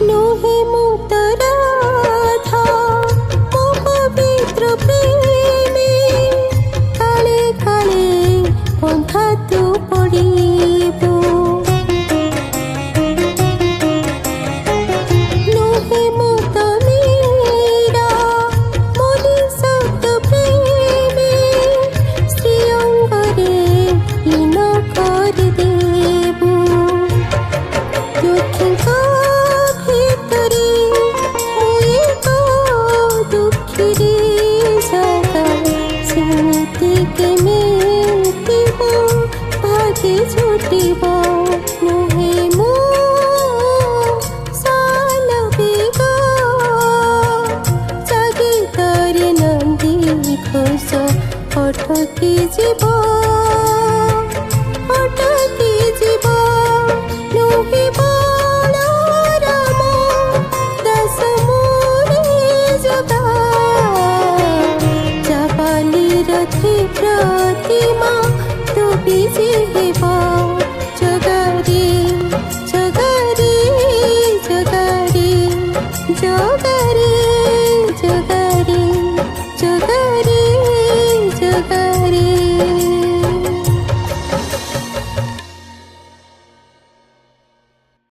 नोहे मुक्तराधा मो पवित्र प्रेमे काले काले पंथा तू पड़िबो नोहे मुक्त मीरा मोहि सत प्रेमे श्री अंगरे लीन कर देबो दुखिका ভিতরে মুই তো দুঃখেরে জাগা স্মৃতিকে মেটিব ভাগে ছুটিব নহে মো সালবেগ জাগে তারে নন্দী ঘোষ অটকি জীব অটকি জীব নহে प्रतिमा तो बिजी जगारी जगारी जगारी